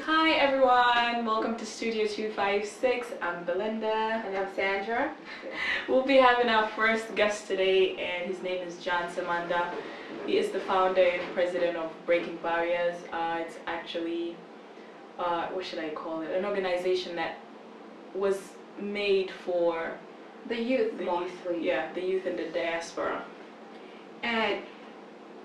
Hi everyone, welcome to Studio 256. I'm Belinda. And I'm Sandra. We'll be having our first guest today, and his name is John Samanda. He is the founder and president of Breaking Barriers. It's actually, what should I call it? An organization that was made for The youth, mostly. Yeah, the youth in the diaspora. And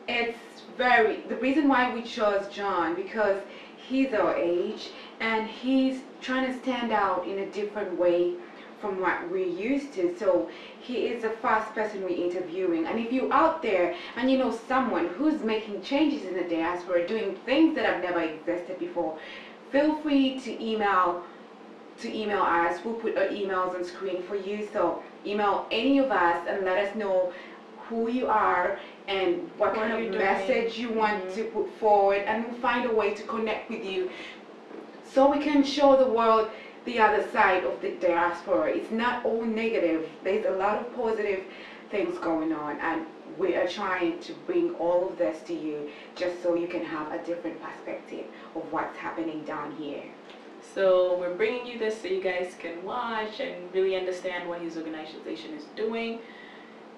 it's the reason why we chose John, because he's our age and he's trying to stand out in a different way from what we're used to. So he is the first person we're interviewing. And if you're out there and you know someone who's making changes in the diaspora, doing things that have never existed before, feel free to email us. We'll put our emails on screen for you. So email any of us and let us know who you are and what kind of message you want to put forward, and we'll find a way to connect with you so we can show the world the other side of the diaspora. It's not all negative. There's a lot of positive things going on, and we are trying to bring all of this to you just so you can have a different perspective of what's happening down here. So we're bringing you this so you guys can watch and really understand what his organization is doing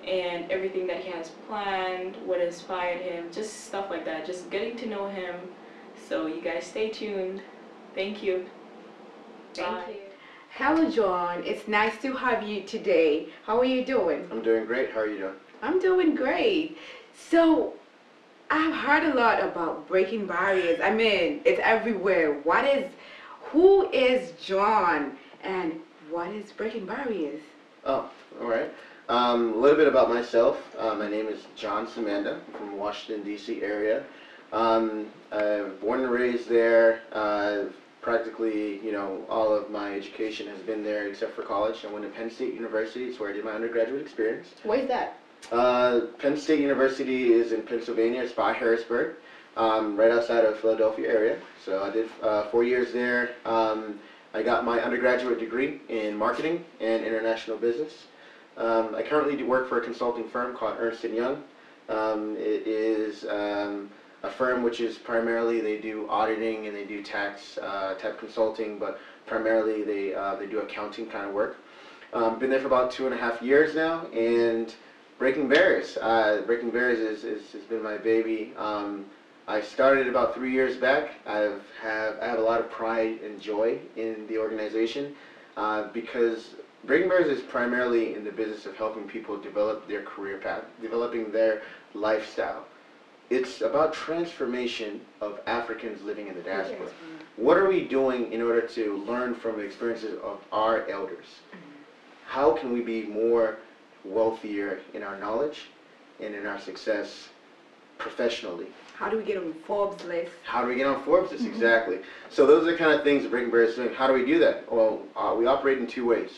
and everything that he has planned, what inspired him, just stuff like that, just getting to know him. So you guys stay tuned. Thank you. Thank you. Hello, John. It's nice to have you today. How are you doing? I'm doing great. How are you doing? I'm doing great. So, I've heard a lot about breaking barriers. I mean, it's everywhere. Who is John and what is breaking barriers? Oh, all right. A little bit about myself. My name is John Samanda. I'm from Washington, D.C. area. I'm born and raised there. Practically, all of my education has been there except for college. I went to Penn State University. It's where I did my undergraduate experience. Where's that? Penn State University is in Pennsylvania. It's by Harrisburg, right outside of Philadelphia area. So I did 4 years there. I got my undergraduate degree in marketing and international business. I currently do work for a consulting firm called Ernst & Young. It is a firm which is primarily, they do auditing and they do tax type consulting, but primarily they do accounting kind of work. Been there for about 2.5 years now, and Breaking Barriers. Breaking Barriers has been my baby. I started about 3 years back. I have a lot of pride and joy in the organization because Breaking Barriers is primarily in the business of helping people develop their career path, developing their lifestyle. It's about transformation of Africans living in the diaspora. What are we doing in order to learn from the experiences of our elders? How can we be more wealthier in our knowledge and in our success professionally? How do we get on Forbes list? How do we get on Forbes list? Exactly. So those are the kind of things that Breaking Barriers is doing. How do we do that? Well, we operate in 2 ways.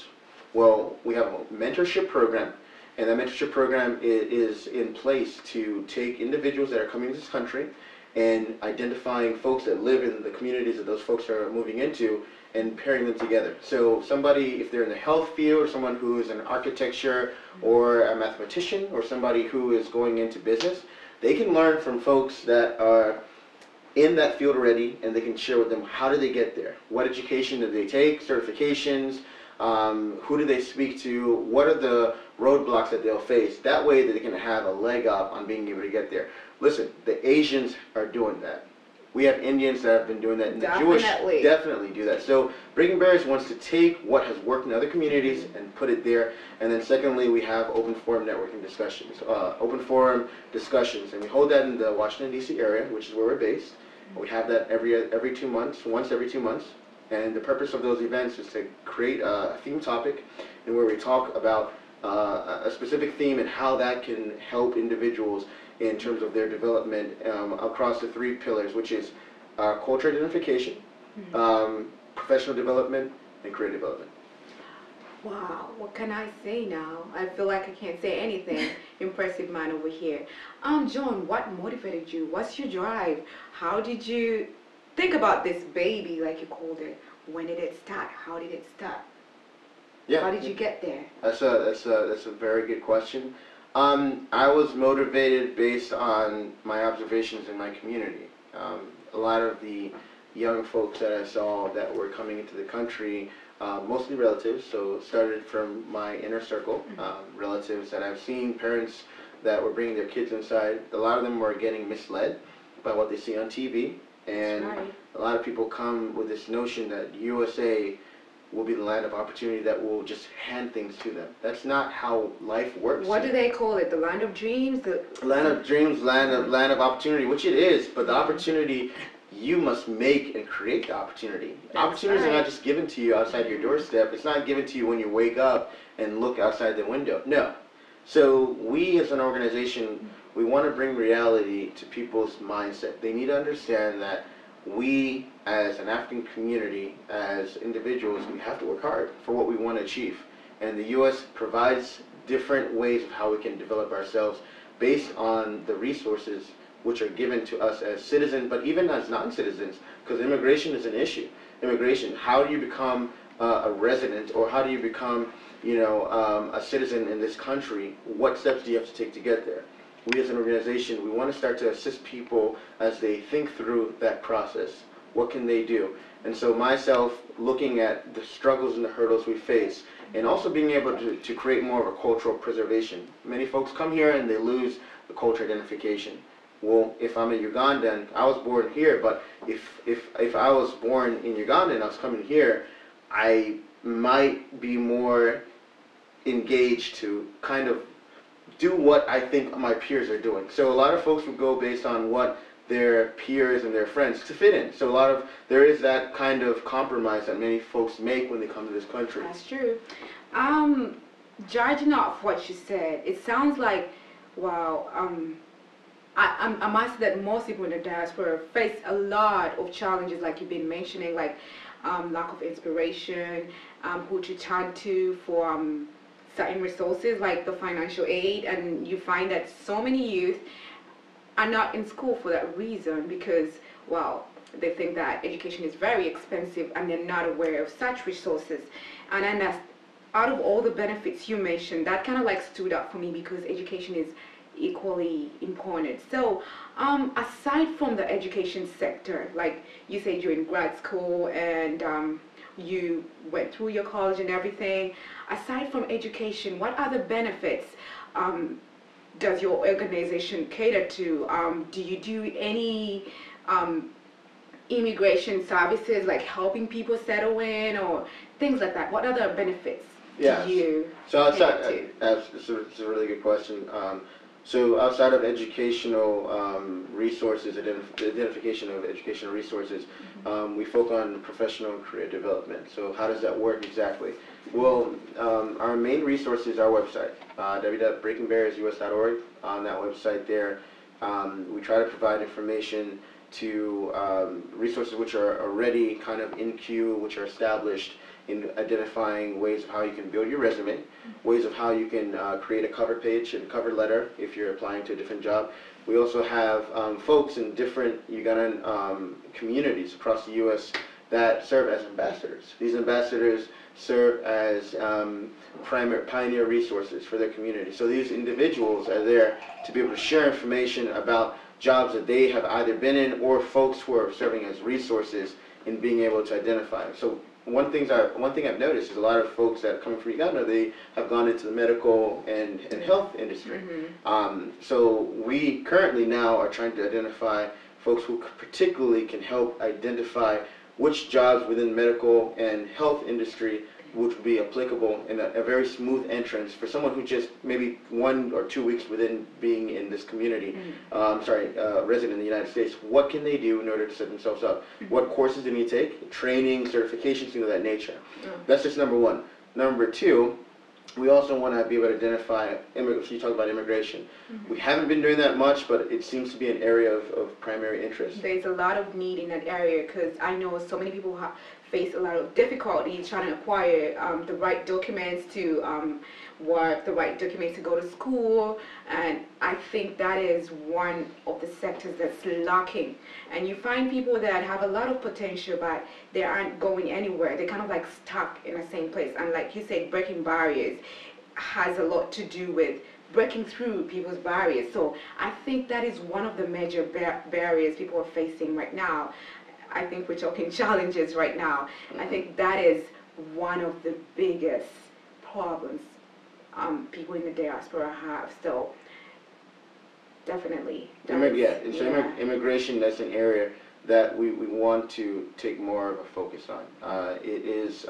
Well, we have a mentorship program, and that mentorship program is in place to take individuals that are coming to this country and identifying folks that live in the communities that those folks are moving into and pairing them together. So somebody, if they're in the health field, or someone who is in architecture or a mathematician, or somebody who is going into business, they can learn from folks that are in that field already, and they can share with them how do they get there, what education did they take, certifications, who do they speak to, what are the roadblocks that they'll face. That way that they can have a leg up on being able to get there. Listen, the Asians are doing that. We have Indians that have been doing that, and the Jewish definitely do that. So Breaking Barriers wants to take what has worked in other communities and put it there. And then secondly, we have open forum networking discussions, and we hold that in the Washington, D.C. area, which is where we're based. We have that every 2 months, once every 2 months. And the purpose of those events is to create a theme topic, and where we talk about a specific theme and how that can help individuals in terms of their development across the 3 pillars, which is culture identification, professional development, and career development. Wow, what can I say now? I feel like I can't say anything. Impressive man over here. John, what motivated you? What's your drive? How did you think about this baby, like you called it? When did it start? How did it start? Yeah. How did you get there? That's a very good question. I was motivated based on my observations in my community. A lot of the young folks that I saw that were coming into the country, mostly relatives, so it started from my inner circle, relatives that I've seen, parents that were bringing their kids inside. A lot of them were getting misled by what they see on TV, and a lot of people come with this notion that USA will be the land of opportunity that will just hand things to them. That's not how life works. What do they call it? The land of dreams? The land of dreams, land of opportunity, which it is, but the opportunity you must make and create the opportunity. Opportunities are not just given to you outside your doorstep. It's not given to you when you wake up and look outside the window. No. So we as an organization, we want to bring reality to people's mindset. They need to understand that we as an African community, as individuals, we have to work hard for what we want to achieve. And the U.S. provides different ways of how we can develop ourselves based on the resources which are given to us as citizens, but even as non-citizens, because immigration is an issue. Immigration, how do you become a resident, or how do you become, a citizen in this country? What steps do you have to take to get there? We as an organization, we want to start to assist people as they think through that process. What can they do? And so myself, looking at the struggles and the hurdles we face, and also being able to create more of a cultural preservation. Many folks come here and they lose the culture identification. Well, if I'm a Ugandan, I was born here, but if I was born in Uganda and I was coming here, I might be more engaged to kind of do what I think my peers are doing. So a lot of folks will go based on what their peers and their friends to fit in. So there is that kind of compromise that many folks make when they come to this country. That's true. Judging off what you said, it sounds like, wow, I must say that most people in the diaspora face a lot of challenges, like you've been mentioning, like lack of inspiration, who to turn to for certain resources like the financial aid, and you find that so many youth are not in school for that reason because, well, they think that education is very expensive and they're not aware of such resources. And then that's, out of all the benefits you mentioned, that kind of like stood out for me because education is equally important. So aside from the education sector, like you said you're in grad school and you went through your college and everything, aside from education, what other benefits does your organization cater to? Do you do any immigration services, like helping people settle in or things like that? What other benefits do you cater to? It's a really good question. So outside of educational resources, identification of educational resources, we focus on professional and career development. So how does that work exactly? Well, our main resource is our website, www.breakingbarriersus.org. On that website there, we try to provide information to resources which are already kind of in queue, which are established, in identifying ways of how you can build your resume, ways of how you can create a cover page and cover letter if you're applying to a different job. We also have folks in different Ugandan communities across the U.S. that serve as ambassadors. These ambassadors serve as primary pioneer resources for their community. So these individuals are there to be able to share information about jobs that they have either been in or folks who are serving as resources in being able to identify. So one thing I've noticed is a lot of folks that come from Uganda, they have gone into the medical and health industry. So we currently now are trying to identify folks who particularly can help identify which jobs within the medical and health industry would be applicable in a very smooth entrance for someone who just maybe 1 or 2 weeks within being in this community, resident in the United States. What can they do in order to set themselves up? What courses do they need to take? Training, certifications, things of that nature. That's just number one. Number two, we also want to be able to identify, you talk about immigration. We haven't been doing that much, but it seems to be an area of primary interest. There's a lot of need in that area because I know so many people face a lot of difficulty trying to acquire the right documents to work, the right documents to go to school, and I think that is one of the sectors that's lacking. And you find people that have a lot of potential, but they aren't going anywhere. They're kind of like stuck in the same place. And like you said, breaking barriers has a lot to do with breaking through people's barriers. So I think that is one of the major barriers people are facing right now. I think we're talking challenges right now. I think that is one of the biggest problems people in the diaspora have. So definitely. Immigration, that's an area that we want to take more of a focus on. It is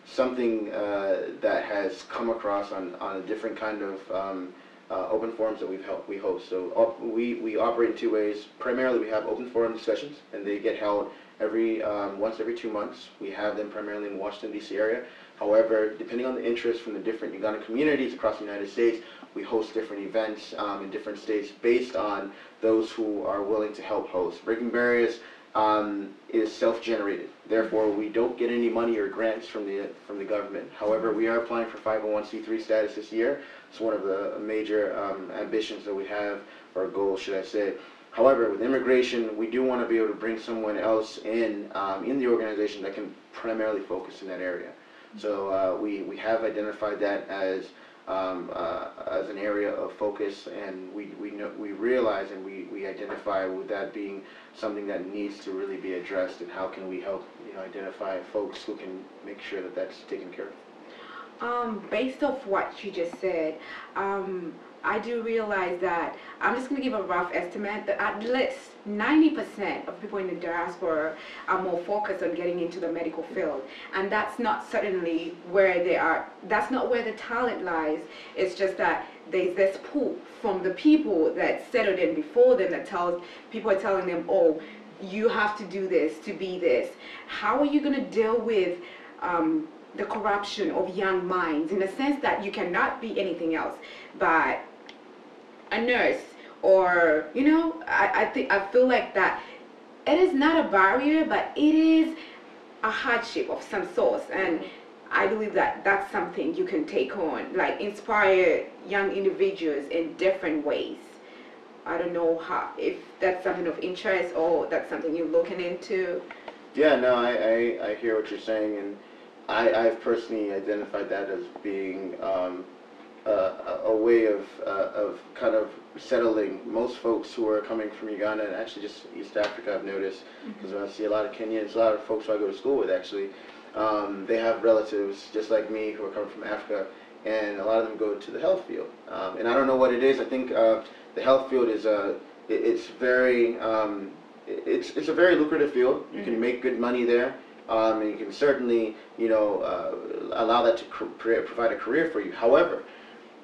something that has come across on a different kind of open forums that we host. So we operate in 2 ways. Primarily, we have open forum discussions, and they get held once every 2 months. We have them primarily in Washington, D.C. area. However, depending on the interest from the different Ugandan communities across the United States, we host different events in different states based on those who are willing to help host. Breaking Barriers is self-generated. Therefore, we don't get any money or grants from the government. However, we are applying for 501c3 status this year. It's one of the major ambitions that we have, or goals, should I say. However, with immigration, we do want to be able to bring someone else in the organization that can primarily focus in that area. So we have identified that as an area of focus, and we realize and we identify with that being something that needs to really be addressed, and how can we help identify folks who can make sure that that's taken care of. Based off what you just said, I do realize that, I'm just going to give a rough estimate, that at least 90% of people in the diaspora are more focused on getting into the medical field. And that's not certainly where they are, that's not where the talent lies. It's just that there's this pull from the people that settled in before them that people are telling them, oh, you have to do this to be this. How are you going to deal with the corruption of young minds, in the sense that you cannot be anything else but a nurse, or I feel like that it is not a barrier, but it is a hardship of some sort, and I believe that that's something you can take on, like inspire young individuals in different ways. I don't know if that's something of interest, or that's something you're looking into. Yeah, no, I hear what you're saying, and I've personally identified that as being a way of kind of settling most folks who are coming from Uganda, and actually just East Africa, I've noticed, because I see a lot of Kenyans, a lot of folks who I go to school with actually, they have relatives just like me who are coming from Africa, and a lot of them go to the health field. And I don't know what it is. I think the health field is it's a very lucrative field. You can make good money there. And you can certainly, allow that to provide a career for you. However,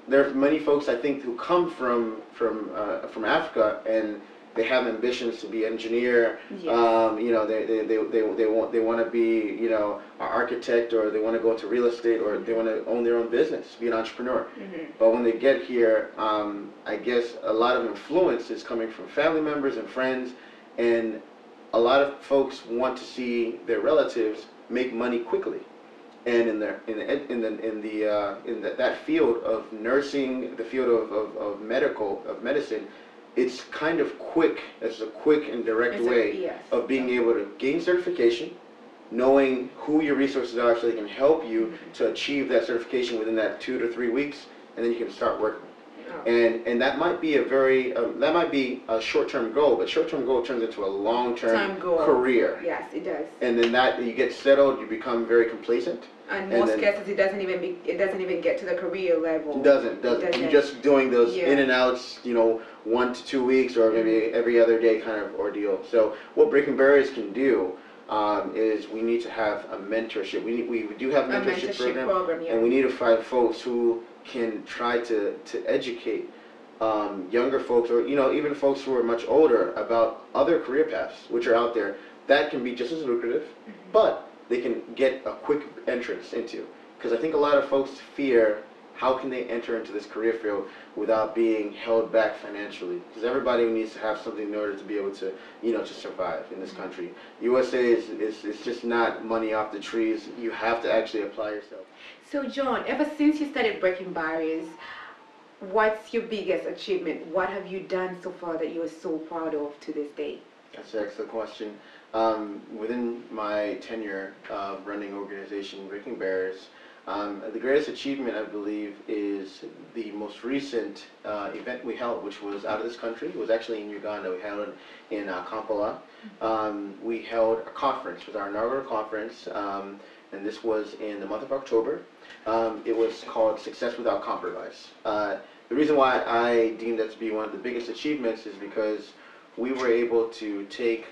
there are many folks, I think, who come from Africa, and they have ambitions to be engineer. Yes. They want to be, an architect, or they want to go into real estate, or they want to own their own business, be an entrepreneur. But when they get here, I guess a lot of influence is coming from family members and friends, and a lot of folks want to see their relatives make money quickly, and in that field of nursing, the field of medicine, it's kind of quick. It's a quick and direct way of being able to gain certification, knowing who your resources are, so they can help you to achieve that certification within that 2 to 3 weeks, and then you can start working. And that might be a short-term goal, but short-term goal turns into a long-term career. Yes, it does. And then that you get settled, you become very complacent. And most cases, it doesn't even get to the career level. It doesn't. You're just doing those in and outs, 1 to 2 weeks, or maybe every other day kind of ordeal. So what Breaking Barriers can do is we need to have a mentorship. We do have a mentorship program, and we need to find folks who can try to educate younger folks, or even folks who are much older, about other career paths which are out there that can be just as lucrative, but they can get a quick entrance into. Because I think a lot of folks fear, how can they enter into this career field without being held back financially? Because everybody needs to have something in order to be able to, to survive in this country. USA is just not money off the trees. You have to actually apply yourself. So John, ever since you started Breaking Barriers, what's your biggest achievement? What have you done so far that you are so proud of to this day? That's an excellent question. Within my tenure of running organization Breaking Barriers, the greatest achievement, I believe, is the most most recent event we held, which was out of this country. It was actually in Uganda. We held it in Kampala. We held a conference. It was our inaugural conference, and this was in the month of October. It was called Success Without Compromise. The reason why I deem that to be one of the biggest achievements is because we were able to take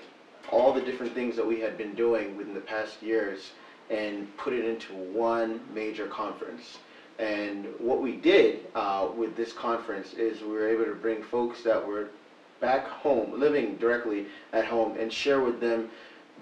all the different things that we had been doing within the past years and put it into one major conference. And what we did with this conference is we were able to bring folks that were back home, living directly at home, and share with them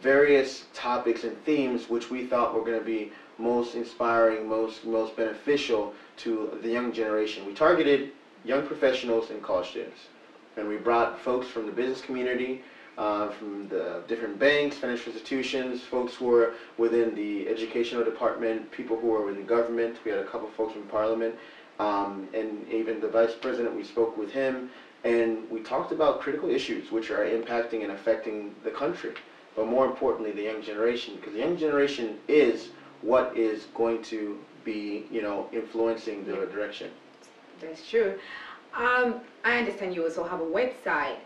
various topics and themes which we thought were going to be most inspiring, most beneficial to the young generation. We targeted young professionals and college students. And we brought folks from the business community, from the different banks, financial institutions, folks who were within the educational department, people who were within government. We had a couple folks from Parliament, and even the Vice President, we spoke with him, and we talked about critical issues which are impacting and affecting the country, but more importantly, the young generation, because the young generation is what is going to be, influencing the direction. That's true. I understand you also have a website.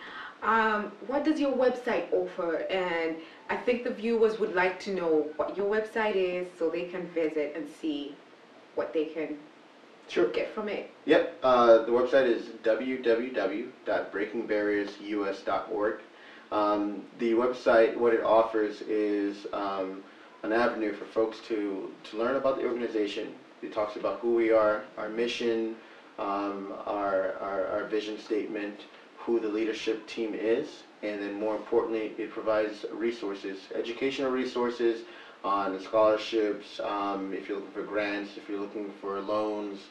What does your website offer? And I think the viewers would like to know what your website is so they can visit and see what they can get from it. Yep. The website is www.breakingbarriersus.org. The website, what it offers is an avenue for folks to learn about the organization. It talks about who we are, our mission, our vision statement, who the leadership team is, and then more importantly, it provides resources, educational resources on scholarships, if you're looking for grants, if you're looking for loans,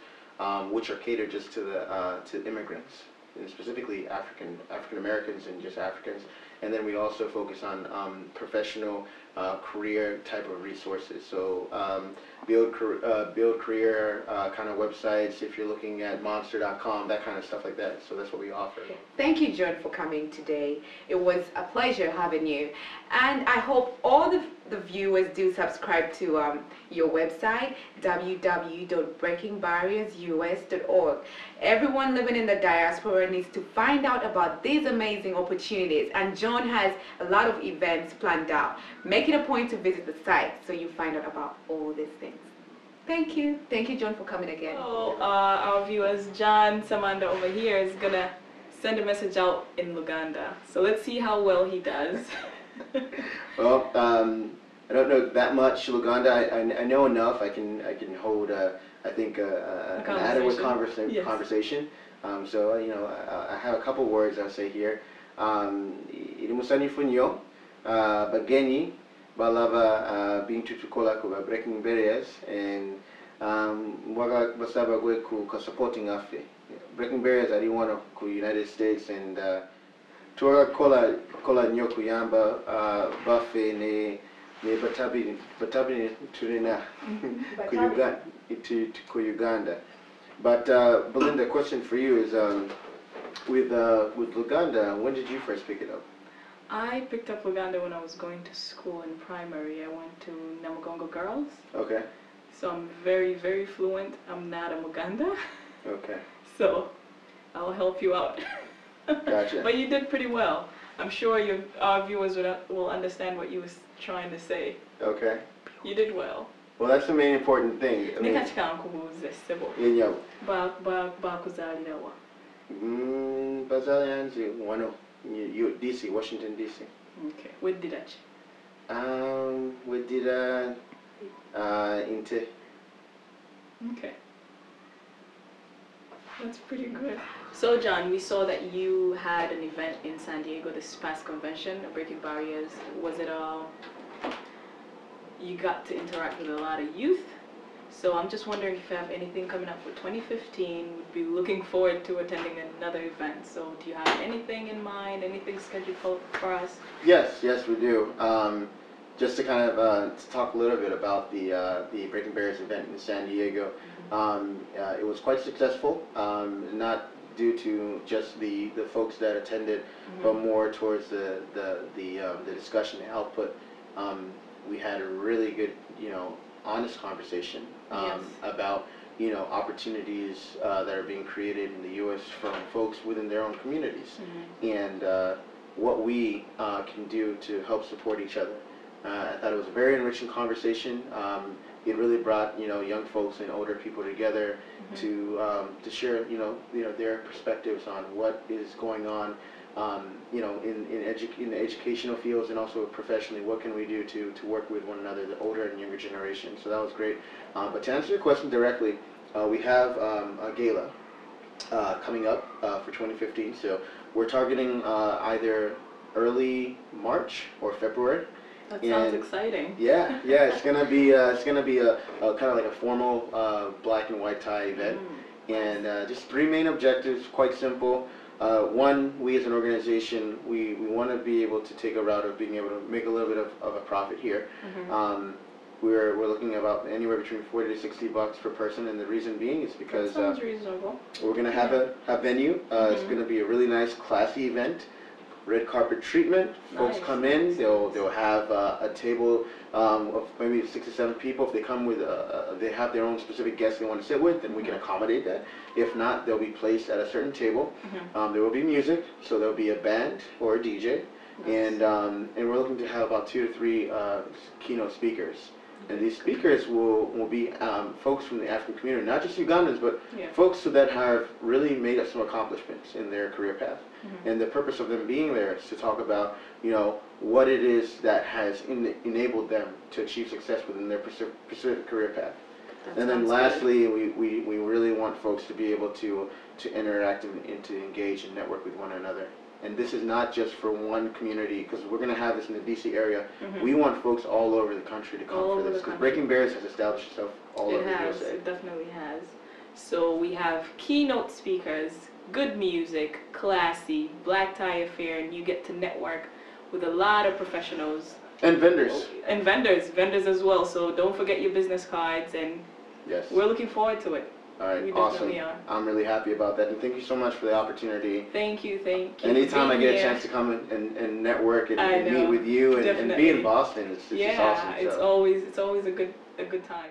which are catered just to immigrants, and specifically African Americans and just Africans. And then we also focus on professional career type of resources. So build career kind of websites, if you're looking at monster.com, that kind of stuff like that. So that's what we offer. Thank you, John, for coming today. It was a pleasure having you. And I hope all the viewers do subscribe to your website, www.breakingbarriersus.org. Everyone living in the diaspora needs to find out about these amazing opportunities, and John has a lot of events planned out. Make it a point to visit the site so you find out about all these things. Thank you. Thank you, John, for coming again. So, our viewers, John Samanda over here is going to send a message out in Luganda. So let's see how well he does. Well, I don't know that much Luganda. I know enough. I can hold I think an adequate conversation. So I have a couple words I'll say here. Ilimusani funyo bageni balava bintu tukola kuba Breaking Barriers, and mwaga basaba gwe ku supporting afe Breaking Barriers ari one ku United States, and tuwaga kola nyo kuyamba bafe ne batabi turina ku Uganda. But Belinda, question for you is with Luganda, when did you first pick it up? I picked up Luganda when I was going to school in primary. I went to Namugongo Girls. Okay. So I'm very, very fluent. I'm not a Muganda. Okay. So I'll help you out. Gotcha. But you did pretty well. I'm sure our viewers will understand what you was trying to say. Okay. You did well. Well, that's the main important thing. Bazalianzi, DC, Washington DC. Okay. Where did that? We did Inte. Okay. That's pretty good. So John, we saw that you had an event in San Diego this past convention, Breaking Barriers. Was it you got to interact with a lot of youth? So I'm just wondering if you have anything coming up for 2015. We'd be looking forward to attending another event. So do you have anything in mind, anything scheduled for us? Yes, we do. Just to kind of talk a little bit about the Breaking Barriers event in San Diego. It was quite successful, not due to just the folks that attended, but more towards the discussion, the output. We had a really good, honest conversation about you know, opportunities that are being created in the U.S. from folks within their own communities, and what we can do to help support each other. I thought it was a very enriching conversation. It really brought, you know, young folks and older people together to share, you know, their perspectives on what is going on, you know, in the educational fields and also professionally. What can we do to work with one another, the older and younger generation? So that was great. But to answer your question directly, we have a gala coming up for 2015. So we're targeting either early March or February. That sounds exciting. Yeah, it's gonna be a kind of like a formal black and white tie event, and just 3 main objectives. Quite simple. One, we as an organization, we want to be able to take a route of being able to make a little bit of a profit here. We're looking at about anywhere between $40 to $60 per person, and the reason being is because that sounds reasonable. We're gonna have a venue. It's gonna be a really nice, classy event. Red carpet treatment. Folks come in. They'll have a table of maybe 6 to 7 people. If they come with they have their own specific guests they want to sit with, then we can accommodate that. If not, they'll be placed at a certain table. There will be music, so there'll be a band or a DJ, and we're looking to have about 2 to 3 keynote speakers. And these speakers will be folks from the African community, not just Ugandans, but folks that have really made some accomplishments in their career path. And the purpose of them being there is to talk about, you know, what it is that has enabled them to achieve success within their specific career path. And then lastly, we really want folks to be able to interact and to engage and network with one another. And this is not just for one community, because we're going to have this in the D.C. area. We want folks all over the country to come for this, because Breaking Bears has established itself all over the USA. It definitely has. So we have keynote speakers, good music, classy, black tie affair, and you get to network with a lot of professionals. And vendors. And vendors as well. So don't forget your business cards, and we're looking forward to it. All right, we awesome. Are. I'm really happy about that, and thank you so much for the opportunity. Thank you. Anytime I get a chance to come and network and meet with you and be in Boston, it's just awesome. Yeah, it's always a good time.